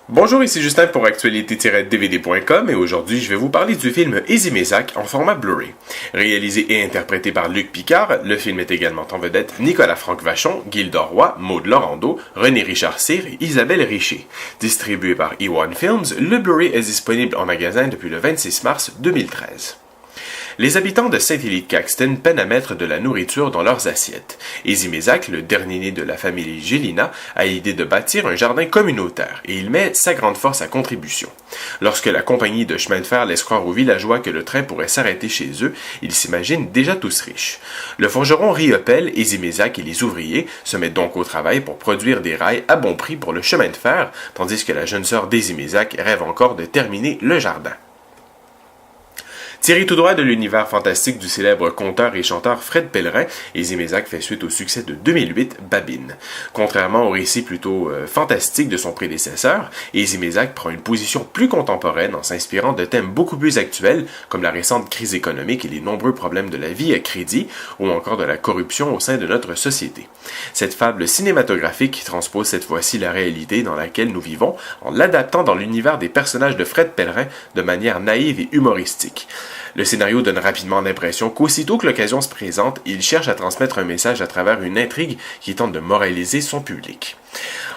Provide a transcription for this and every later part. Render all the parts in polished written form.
Bonjour, ici Justin pour actualité-dvd.com et aujourd'hui je vais vous parler du film Ezimezak en format Blu-ray. Réalisé et interprété par Luc Picard, le film est également en vedette Nicolas-Franck Vachon, Gilda Roy, Maud Laurando, René Richard Cyr et Isabelle Richer. Distribué par E1 Films, le Blu-ray est disponible en magasin depuis le 26 mars 2013. Les habitants de Saint-Élie-de-Caxton peinent à mettre de la nourriture dans leurs assiettes. Ezimezak, le dernier-né de la famille Gélina, a l'idée de bâtir un jardin communautaire et il met sa grande force à contribution. Lorsque la compagnie de chemin de fer laisse croire aux villageois que le train pourrait s'arrêter chez eux, ils s'imaginent déjà tous riches. Le forgeron Riopel, Ezimezak et les ouvriers se mettent donc au travail pour produire des rails à bon prix pour le chemin de fer, tandis que la jeune sœur d'Ezimezak rêve encore de terminer le jardin. Tiré tout droit de l'univers fantastique du célèbre conteur et chanteur Fred Pellerin, Ezimezak fait suite au succès de 2008, Babine. Contrairement au récit plutôt fantastique de son prédécesseur, Ezimezak prend une position plus contemporaine en s'inspirant de thèmes beaucoup plus actuels comme la récente crise économique et les nombreux problèmes de la vie à crédit ou encore de la corruption au sein de notre société. Cette fable cinématographique transpose cette fois-ci la réalité dans laquelle nous vivons en l'adaptant dans l'univers des personnages de Fred Pellerin de manière naïve et humoristique. Le scénario donne rapidement l'impression qu'aussitôt que l'occasion se présente, il cherche à transmettre un message à travers une intrigue qui tente de moraliser son public.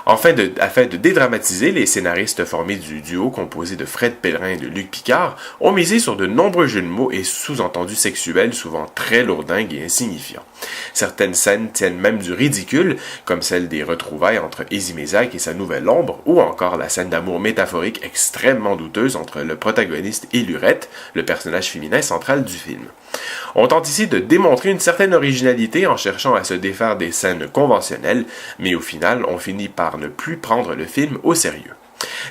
Afin de dédramatiser, les scénaristes formés du duo composé de Fred Pellerin et de Luc Picard ont misé sur de nombreux jeux de mots et sous-entendus sexuels souvent très lourdingues et insignifiants. Certaines scènes tiennent même du ridicule, comme celle des retrouvailles entre Ezimezak et sa nouvelle ombre, ou encore la scène d'amour métaphorique extrêmement douteuse entre le protagoniste et Lurette, le personnage féminin central du film. On tente ici de démontrer une certaine originalité en cherchant à se défaire des scènes conventionnelles, mais au final, on finit par ne plus prendre le film au sérieux.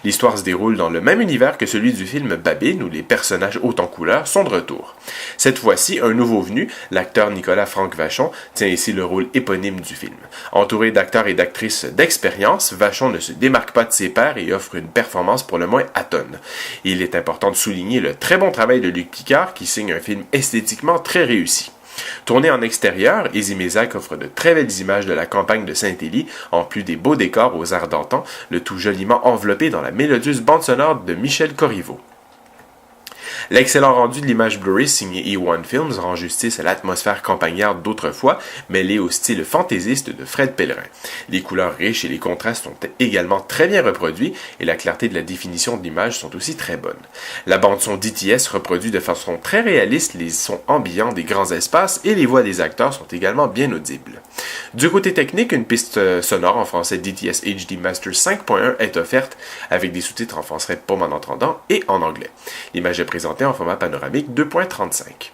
L'histoire se déroule dans le même univers que celui du film Babine, où les personnages hauts en couleur sont de retour. Cette fois-ci, un nouveau venu, l'acteur Nicolas-Franck Vachon, tient ici le rôle éponyme du film. Entouré d'acteurs et d'actrices d'expérience, Vachon ne se démarque pas de ses pairs et offre une performance pour le moins atone. Il est important de souligner le très bon travail de Luc Picard, qui signe un film esthétiquement très réussi. Tourné en extérieur, Ezimezak offre de très belles images de la campagne de Saint-Élie, en plus des beaux décors aux arts d'antan, le tout joliment enveloppé dans la mélodieuse bande sonore de Michel Corriveau. L'excellent rendu de l'image Blu-ray signé E1 Films rend justice à l'atmosphère campagnarde d'autrefois, mêlée au style fantaisiste de Fred Pellerin. Les couleurs riches et les contrastes sont également très bien reproduits et la clarté de la définition de l'image sont aussi très bonnes. La bande-son DTS reproduit de façon très réaliste les sons ambiants des grands espaces et les voix des acteurs sont également bien audibles. Du côté technique, une piste sonore en français DTS HD Master 5.1 est offerte avec des sous-titres en français pour mon entendant et en anglais. L'image est présentée en format panoramique 2.35.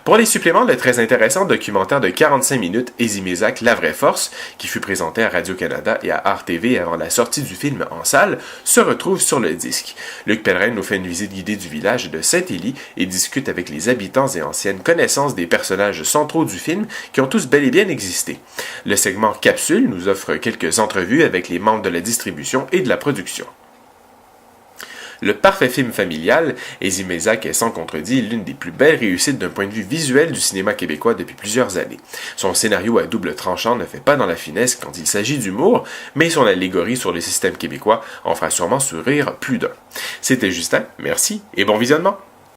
Pour les suppléments, le très intéressant documentaire de 45 minutes Ezimezak, La vraie force, qui fut présenté à Radio-Canada et à RTV avant la sortie du film en salle, se retrouve sur le disque. Luc Pellerin nous fait une visite guidée du village de Saint-Élie et discute avec les habitants et anciennes connaissances des personnages centraux du film qui ont tous bel et bien existé. Le segment Capsule nous offre quelques entrevues avec les membres de la distribution et de la production. Le parfait film familial, Ezimezak est sans contredit l'une des plus belles réussites d'un point de vue visuel du cinéma québécois depuis plusieurs années. Son scénario à double tranchant ne fait pas dans la finesse quand il s'agit d'humour, mais son allégorie sur le système québécois en fera sûrement sourire plus d'un. C'était Justin, merci et bon visionnement!